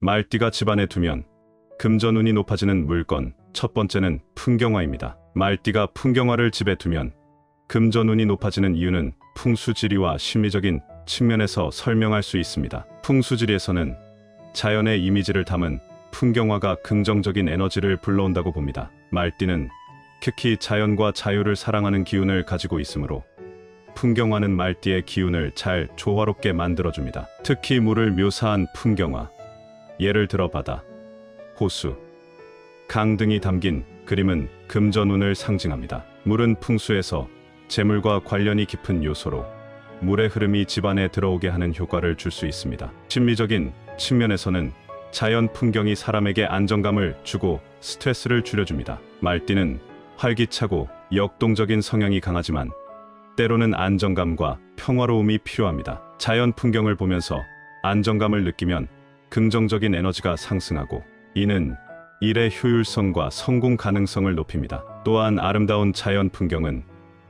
말띠가 집안에 두면 금전운이 높아지는 물건. 첫 번째는 풍경화입니다. 말띠가 풍경화를 집에 두면 금전운이 높아지는 이유는 풍수지리와 심리적인 측면에서 설명할 수 있습니다. 풍수지리에서는 자연의 이미지를 담은 풍경화가 긍정적인 에너지를 불러온다고 봅니다. 말띠는 특히 자연과 자유를 사랑하는 기운을 가지고 있으므로 풍경화는 말띠의 기운을 잘 조화롭게 만들어줍니다. 특히 물을 묘사한 풍경화, 예를 들어 바다, 호수, 강 등이 담긴 그림은 금전운을 상징합니다. 물은 풍수에서 재물과 관련이 깊은 요소로 물의 흐름이 집안에 들어오게 하는 효과를 줄 수 있습니다. 심리적인 측면에서는 자연 풍경이 사람에게 안정감을 주고 스트레스를 줄여줍니다. 말띠는 활기차고 역동적인 성향이 강하지만 때로는 안정감과 평화로움이 필요합니다. 자연 풍경을 보면서 안정감을 느끼면 긍정적인 에너지가 상승하고 이는 일의 효율성과 성공 가능성을 높입니다. 또한 아름다운 자연 풍경은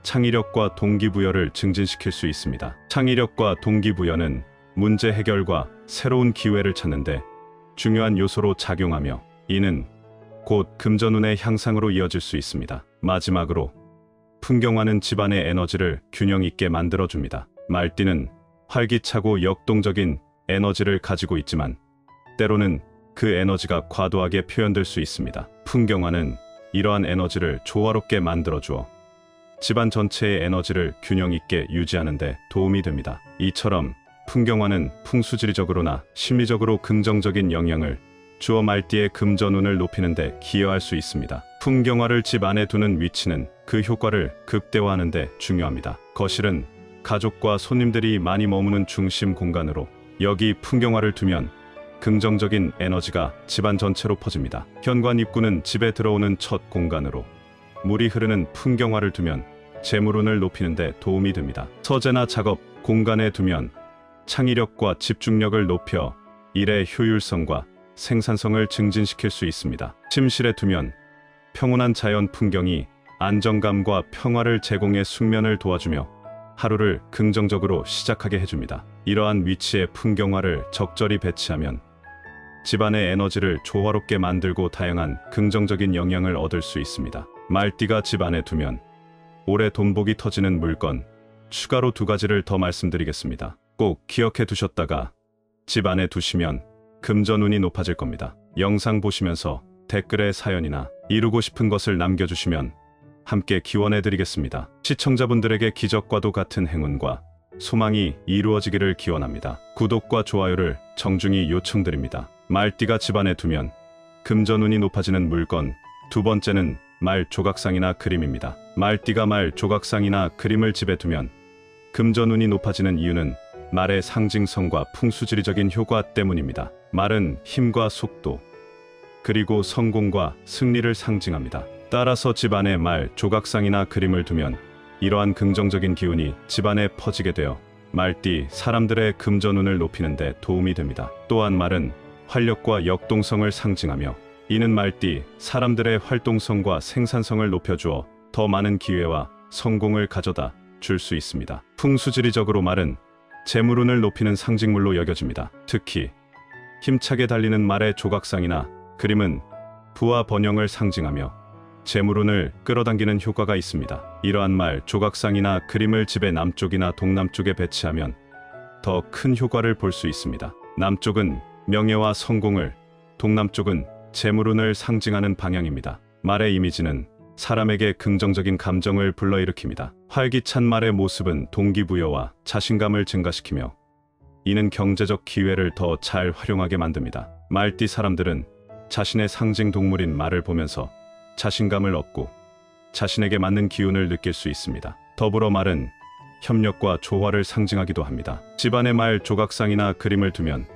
창의력과 동기부여를 증진시킬 수 있습니다. 창의력과 동기부여는 문제 해결과 새로운 기회를 찾는데 중요한 요소로 작용하며 이는 곧 금전운의 향상으로 이어질 수 있습니다. 마지막으로 풍경화는 집안의 에너지를 균형 있게 만들어줍니다. 말띠는 활기차고 역동적인 에너지를 가지고 있지만 때로는 그 에너지가 과도하게 표현될 수 있습니다. 풍경화는 이러한 에너지를 조화롭게 만들어주어 집안 전체의 에너지를 균형 있게 유지하는 데 도움이 됩니다. 이처럼 풍경화는 풍수지리적으로나 심리적으로 긍정적인 영향을 주어 말띠의 금전운을 높이는 데 기여할 수 있습니다. 풍경화를 집 안에 두는 위치는 그 효과를 극대화하는 데 중요합니다. 거실은 가족과 손님들이 많이 머무는 중심 공간으로 여기 풍경화를 두면 긍정적인 에너지가 집안 전체로 퍼집니다. 현관 입구는 집에 들어오는 첫 공간으로 물이 흐르는 풍경화를 두면 재물운을 높이는 데 도움이 됩니다. 서재나 작업 공간에 두면 창의력과 집중력을 높여 일의 효율성과 생산성을 증진시킬 수 있습니다. 침실에 두면 평온한 자연 풍경이 안정감과 평화를 제공해 숙면을 도와주며 하루를 긍정적으로 시작하게 해줍니다. 이러한 위치의 풍경화를 적절히 배치하면 집안의 에너지를 조화롭게 만들고 다양한 긍정적인 영향을 얻을 수 있습니다. 말띠가 집안에 두면 올해 돈복이 터지는 물건, 추가로 2가지를 더 말씀드리겠습니다. 꼭 기억해 두셨다가 집안에 두시면 금전운이 높아질 겁니다. 영상 보시면서 댓글에 사연이나 이루고 싶은 것을 남겨주시면 함께 기원해 드리겠습니다. 시청자분들에게 기적과도 같은 행운과 소망이 이루어지기를 기원합니다. 구독과 좋아요를 정중히 요청드립니다. 말띠가 집안에 두면 금전운이 높아지는 물건. 2번째는 말 조각상이나 그림입니다. 말띠가 말 조각상이나 그림을 집에 두면 금전운이 높아지는 이유는 말의 상징성과 풍수지리적인 효과 때문입니다. 말은 힘과 속도, 그리고 성공과 승리를 상징합니다. 따라서 집안에 말 조각상이나 그림을 두면 이러한 긍정적인 기운이 집안에 퍼지게 되어 말띠 사람들의 금전운을 높이는 데 도움이 됩니다. 또한 말은 활력과 역동성을 상징하며 이는 말띠 사람들의 활동성과 생산성을 높여주어 더 많은 기회와 성공을 가져다 줄 수 있습니다. 풍수지리적으로 말은 재물운을 높이는 상징물로 여겨집니다. 특히 힘차게 달리는 말의 조각상이나 그림은 부와 번영을 상징하며 재물운을 끌어당기는 효과가 있습니다. 이러한 말 조각상이나 그림을 집의 남쪽이나 동남쪽에 배치하면 더 큰 효과를 볼 수 있습니다. 남쪽은 명예와 성공을, 동남쪽은 재물운을 상징하는 방향입니다. 말의 이미지는 사람에게 긍정적인 감정을 불러일으킵니다. 활기찬 말의 모습은 동기부여와 자신감을 증가시키며 이는 경제적 기회를 더 잘 활용하게 만듭니다. 말띠 사람들은 자신의 상징 동물인 말을 보면서 자신감을 얻고 자신에게 맞는 기운을 느낄 수 있습니다. 더불어 말은 협력과 조화를 상징하기도 합니다. 집안에 말 조각상이나 그림을 두면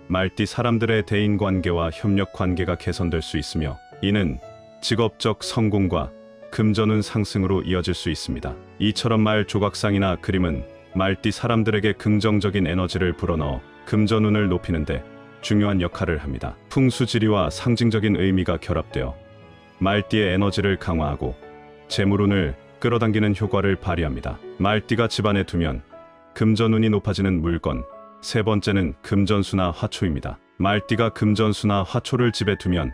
말띠 사람들의 대인관계와 협력관계가 개선될 수 있으며 이는 직업적 성공과 금전운 상승으로 이어질 수 있습니다. 이처럼 말 조각상이나 그림은 말띠 사람들에게 긍정적인 에너지를 불어넣어 금전운을 높이는데 중요한 역할을 합니다. 풍수지리와 상징적인 의미가 결합되어 말띠의 에너지를 강화하고 재물운을 끌어당기는 효과를 발휘합니다. 말띠가 집안에 두면 금전운이 높아지는 물건. 3번째는 금전수나 화초입니다. 말띠가 금전수나 화초를 집에 두면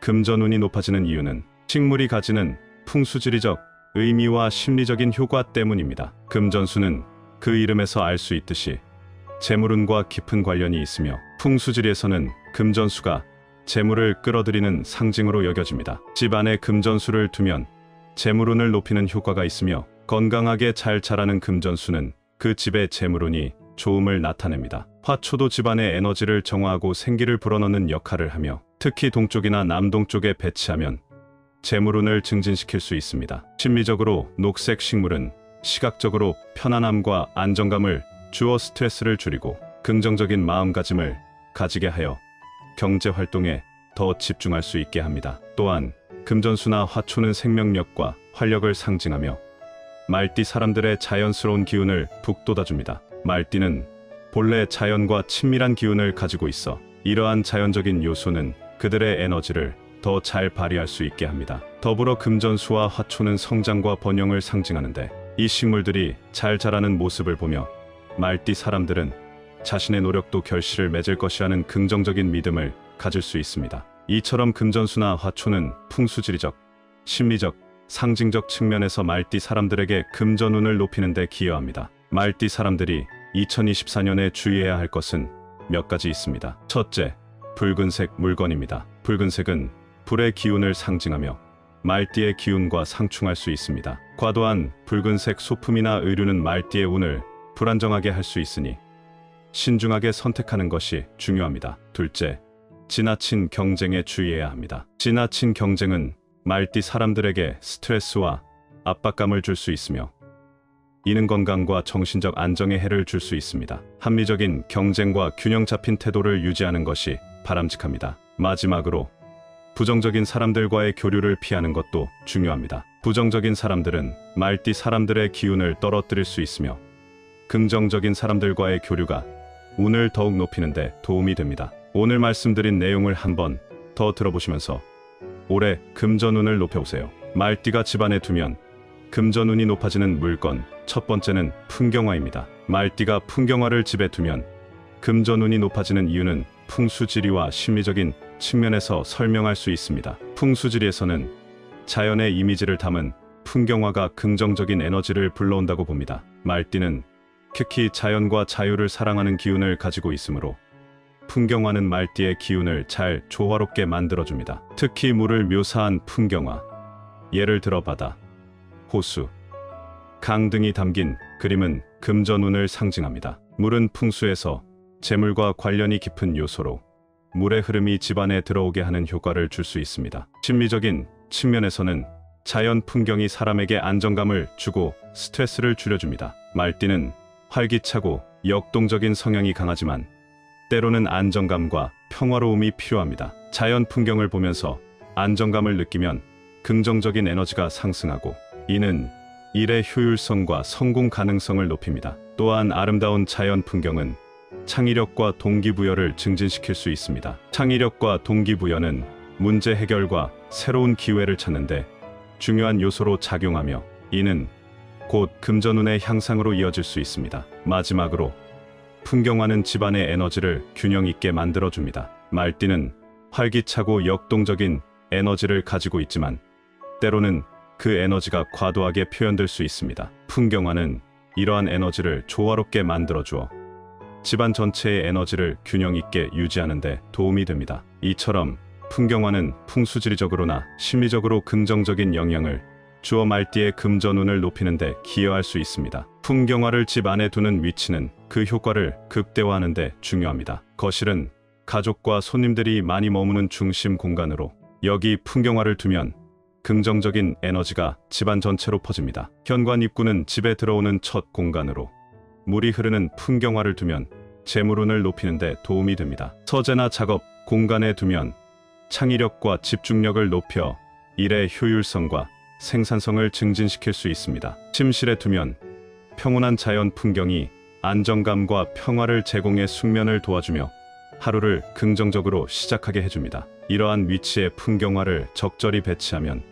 금전운이 높아지는 이유는 식물이 가지는 풍수지리적 의미와 심리적인 효과 때문입니다. 금전수는 그 이름에서 알 수 있듯이 재물운과 깊은 관련이 있으며 풍수지리에서는 금전수가 재물을 끌어들이는 상징으로 여겨집니다. 집안에 금전수를 두면 재물운을 높이는 효과가 있으며 건강하게 잘 자라는 금전수는 그 집의 재물운이 좋음을 나타냅니다. 화초도 집안의 에너지를 정화하고 생기를 불어넣는 역할을 하며 특히 동쪽이나 남동쪽에 배치하면 재물운을 증진시킬 수 있습니다. 심리적으로 녹색 식물은 시각적으로 편안함과 안정감을 주어 스트레스를 줄이고 긍정적인 마음가짐을 가지게 하여 경제활동에 더 집중할 수 있게 합니다. 또한 금전수나 화초는 생명력과 활력을 상징하며 말띠 사람들의 자연스러운 기운을 북돋아줍니다. 말띠는 본래 자연과 친밀한 기운을 가지고 있어 이러한 자연적인 요소는 그들의 에너지를 더 잘 발휘할 수 있게 합니다. 더불어 금전수와 화초는 성장과 번영을 상징하는데 이 식물들이 잘 자라는 모습을 보며 말띠 사람들은 자신의 노력도 결실을 맺을 것이라는 긍정적인 믿음을 가질 수 있습니다. 이처럼 금전수나 화초는 풍수지리적, 심리적, 상징적 측면에서 말띠 사람들에게 금전운을 높이는 데 기여합니다. 말띠 사람들이 2024년에 주의해야 할 것은 몇 가지 있습니다. 첫째, 붉은색 물건입니다. 붉은색은 불의 기운을 상징하며 말띠의 기운과 상충할 수 있습니다. 과도한 붉은색 소품이나 의류는 말띠의 운을 불안정하게 할 수 있으니 신중하게 선택하는 것이 중요합니다. 둘째, 지나친 경쟁에 주의해야 합니다. 지나친 경쟁은 말띠 사람들에게 스트레스와 압박감을 줄 수 있으며 이는 건강과 정신적 안정에 해를 줄 수 있습니다. 합리적인 경쟁과 균형 잡힌 태도를 유지하는 것이 바람직합니다. 마지막으로 부정적인 사람들과의 교류를 피하는 것도 중요합니다. 부정적인 사람들은 말띠 사람들의 기운을 떨어뜨릴 수 있으며 긍정적인 사람들과의 교류가 운을 더욱 높이는 데 도움이 됩니다. 오늘 말씀드린 내용을 한번 더 들어보시면서 올해 금전운을 높여보세요. 말띠가 집안에 두면 금전운이 높아지는 물건, 첫 번째는 풍경화입니다. 말띠가 풍경화를 집에 두면 금전운이 높아지는 이유는 풍수지리와 심리적인 측면에서 설명할 수 있습니다. 풍수지리에서는 자연의 이미지를 담은 풍경화가 긍정적인 에너지를 불러온다고 봅니다. 말띠는 특히 자연과 자유를 사랑하는 기운을 가지고 있으므로 풍경화는 말띠의 기운을 잘 조화롭게 만들어줍니다. 특히 물을 묘사한 풍경화, 예를 들어 바다, 호수, 강 등이 담긴 그림은 금전운을 상징합니다. 물은 풍수에서 재물과 관련이 깊은 요소로 물의 흐름이 집안에 들어오게 하는 효과를 줄 수 있습니다. 심리적인 측면에서는 자연 풍경이 사람에게 안정감을 주고 스트레스를 줄여줍니다. 말띠는 활기차고 역동적인 성향이 강하지만 때로는 안정감과 평화로움이 필요합니다. 자연 풍경을 보면서 안정감을 느끼면 긍정적인 에너지가 상승하고 이는 일의 효율성과 성공 가능성을 높입니다. 또한 아름다운 자연 풍경은 창의력과 동기부여를 증진시킬 수 있습니다. 창의력과 동기부여는 문제 해결과 새로운 기회를 찾는데 중요한 요소로 작용하며 이는 곧 금전운의 향상으로 이어질 수 있습니다. 마지막으로 풍경화는 집안의 에너지를 균형 있게 만들어줍니다. 말띠는 활기차고 역동적인 에너지를 가지고 있지만 때로는 그 에너지가 과도하게 표현될 수 있습니다. 풍경화는 이러한 에너지를 조화롭게 만들어주어 집안 전체의 에너지를 균형 있게 유지하는 데 도움이 됩니다. 이처럼 풍경화는 풍수지리적으로나 심리적으로 긍정적인 영향을 주어 말띠의 금전운을 높이는 데 기여할 수 있습니다. 풍경화를 집 안에 두는 위치는 그 효과를 극대화하는 데 중요합니다. 거실은 가족과 손님들이 많이 머무는 중심 공간으로 여기 풍경화를 두면 긍정적인 에너지가 집안 전체로 퍼집니다. 현관 입구는 집에 들어오는 첫 공간으로 물이 흐르는 풍경화를 두면 재물운을 높이는 데 도움이 됩니다. 서재나 작업 공간에 두면 창의력과 집중력을 높여 일의 효율성과 생산성을 증진시킬 수 있습니다. 침실에 두면 평온한 자연 풍경이 안정감과 평화를 제공해 숙면을 도와주며 하루를 긍정적으로 시작하게 해줍니다. 이러한 위치의 풍경화를 적절히 배치하면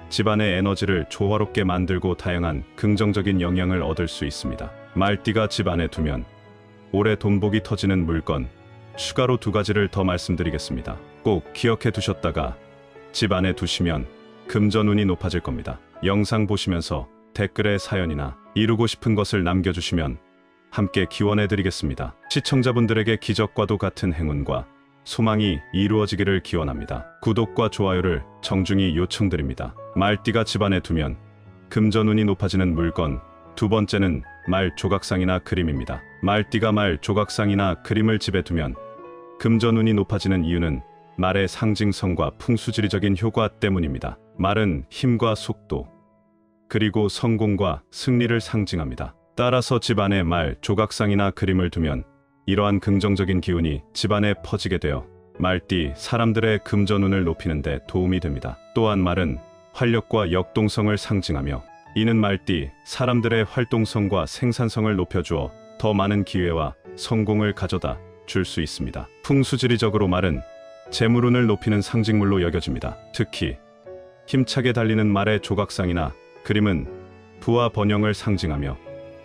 집안의 에너지를 조화롭게 만들고 다양한 긍정적인 영향을 얻을 수 있습니다. 말띠가 집 안에 두면 올해 돈복이 터지는 물건, 추가로 2가지를 더 말씀드리겠습니다. 꼭 기억해 두셨다가 집 안에 두시면 금전운이 높아질 겁니다. 영상 보시면서 댓글에 사연이나 이루고 싶은 것을 남겨주시면 함께 기원해 드리겠습니다. 시청자분들에게 기적과도 같은 행운과 소망이 이루어지기를 기원합니다. 구독과 좋아요를 정중히 요청드립니다. 말띠가 집안에 두면 금전운이 높아지는 물건, 2번째는 말 조각상이나 그림입니다. 말띠가 말 조각상이나 그림을 집에 두면 금전운이 높아지는 이유는 말의 상징성과 풍수지리적인 효과 때문입니다. 말은 힘과 속도, 그리고 성공과 승리를 상징합니다. 따라서 집안에 말 조각상이나 그림을 두면 이러한 긍정적인 기운이 집안에 퍼지게 되어 말띠 사람들의 금전운을 높이는 데 도움이 됩니다. 또한 말은 활력과 역동성을 상징하며 이는 말띠 사람들의 활동성과 생산성을 높여주어 더 많은 기회와 성공을 가져다 줄 수 있습니다. 풍수지리적으로 말은 재물운을 높이는 상징물로 여겨집니다. 특히 힘차게 달리는 말의 조각상이나 그림은 부와 번영을 상징하며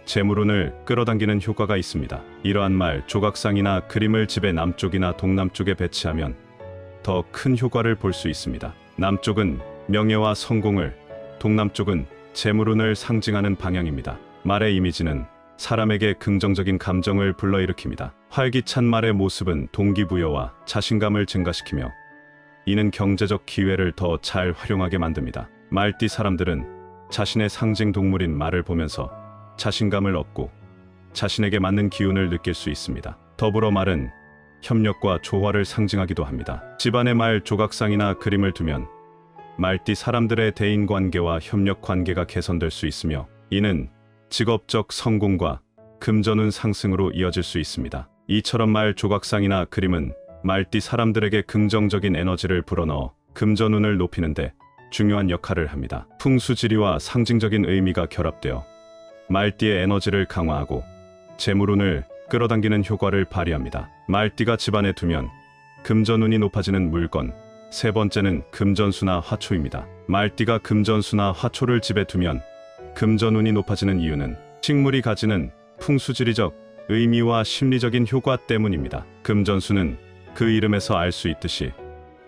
재물운을 끌어당기는 효과가 있습니다. 이러한 말 조각상이나 그림을 집의 남쪽이나 동남쪽에 배치하면 더 큰 효과를 볼 수 있습니다. 남쪽은 명예와 성공을, 동남쪽은 재물운을 상징하는 방향입니다. 말의 이미지는 사람에게 긍정적인 감정을 불러일으킵니다. 활기찬 말의 모습은 동기부여와 자신감을 증가시키며 이는 경제적 기회를 더 잘 활용하게 만듭니다. 말띠 사람들은 자신의 상징 동물인 말을 보면서 자신감을 얻고 자신에게 맞는 기운을 느낄 수 있습니다. 더불어 말은 협력과 조화를 상징하기도 합니다. 집안에 말 조각상이나 그림을 두면 말띠 사람들의 대인관계와 협력관계가 개선될 수 있으며 이는 직업적 성공과 금전운 상승으로 이어질 수 있습니다. 이처럼 말 조각상이나 그림은 말띠 사람들에게 긍정적인 에너지를 불어넣어 금전운을 높이는 데 중요한 역할을 합니다. 풍수지리와 상징적인 의미가 결합되어 말띠의 에너지를 강화하고 재물운을 끌어당기는 효과를 발휘합니다. 말띠가 집안에 두면 금전운이 높아지는 물건, 3번째는 금전수나 화초입니다. 말띠가 금전수나 화초를 집에 두면 금전운이 높아지는 이유는 식물이 가지는 풍수지리적 의미와 심리적인 효과 때문입니다. 금전수는 그 이름에서 알 수 있듯이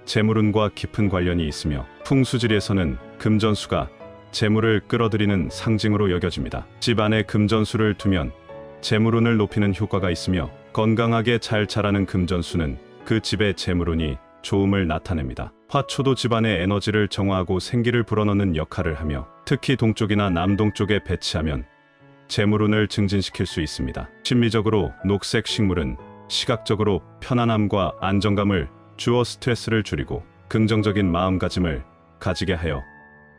재물운과 깊은 관련이 있으며 풍수지리에서는 금전수가 재물을 끌어들이는 상징으로 여겨집니다. 집 안에 금전수를 두면 재물운을 높이는 효과가 있으며 건강하게 잘 자라는 금전수는 그 집의 재물운이 좋음을 나타냅니다. 화초도 집안의 에너지를 정화하고 생기를 불어넣는 역할을 하며 특히 동쪽이나 남동쪽에 배치하면 재물운을 증진시킬 수 있습니다. 심리적으로 녹색 식물은 시각적으로 편안함과 안정감을 주어 스트레스를 줄이고 긍정적인 마음가짐을 가지게 하여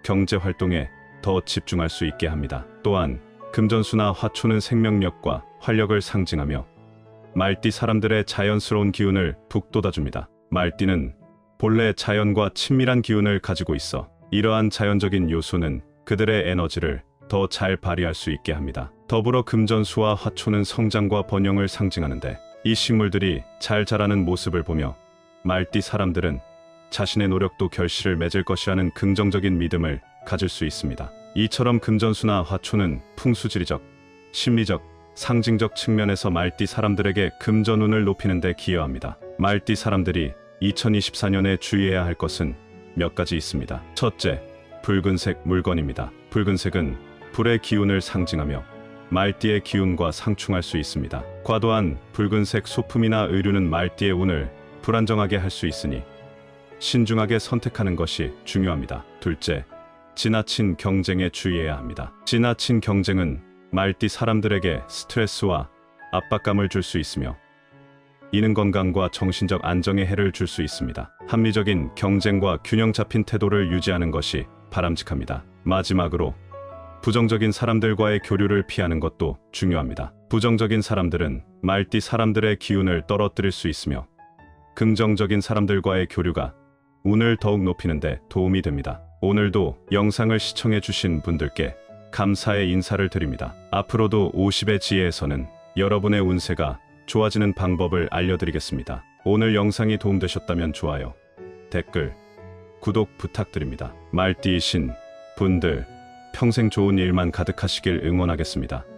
경제활동에 더 집중할 수 있게 합니다. 또한 금전수나 화초는 생명력과 활력을 상징하며 말띠 사람들의 자연스러운 기운을 북돋아줍니다. 말띠는 본래 자연과 친밀한 기운을 가지고 있어 이러한 자연적인 요소는 그들의 에너지를 더 잘 발휘할 수 있게 합니다. 더불어 금전수와 화초는 성장과 번영을 상징하는데 이 식물들이 잘 자라는 모습을 보며 말띠 사람들은 자신의 노력도 결실을 맺을 것이라는 긍정적인 믿음을 가질 수 있습니다. 이처럼 금전수나 화초는 풍수지리적, 심리적, 상징적 측면에서 말띠 사람들에게 금전운을 높이는 데 기여합니다. 말띠 사람들이 2024년에 주의해야 할 것은 몇 가지 있습니다. 첫째, 붉은색 물건입니다. 붉은색은 불의 기운을 상징하며 말띠의 기운과 상충할 수 있습니다. 과도한 붉은색 소품이나 의류는 말띠의 운을 불안정하게 할 수 있으니 신중하게 선택하는 것이 중요합니다. 둘째, 지나친 경쟁에 주의해야 합니다. 지나친 경쟁은 말띠 사람들에게 스트레스와 압박감을 줄 수 있으며 이는 건강과 정신적 안정에 해를 줄 수 있습니다. 합리적인 경쟁과 균형 잡힌 태도를 유지하는 것이 바람직합니다. 마지막으로 부정적인 사람들과의 교류를 피하는 것도 중요합니다. 부정적인 사람들은 말띠 사람들의 기운을 떨어뜨릴 수 있으며 긍정적인 사람들과의 교류가 운을 더욱 높이는 데 도움이 됩니다. 오늘도 영상을 시청해 주신 분들께 감사의 인사를 드립니다. 앞으로도 50의 지혜에서는 여러분의 운세가 좋아지는 방법을 알려드리겠습니다. 오늘 영상이 도움되셨다면 좋아요, 댓글, 구독 부탁드립니다. 말띠이신 분들 평생 좋은 일만 가득하시길 응원하겠습니다.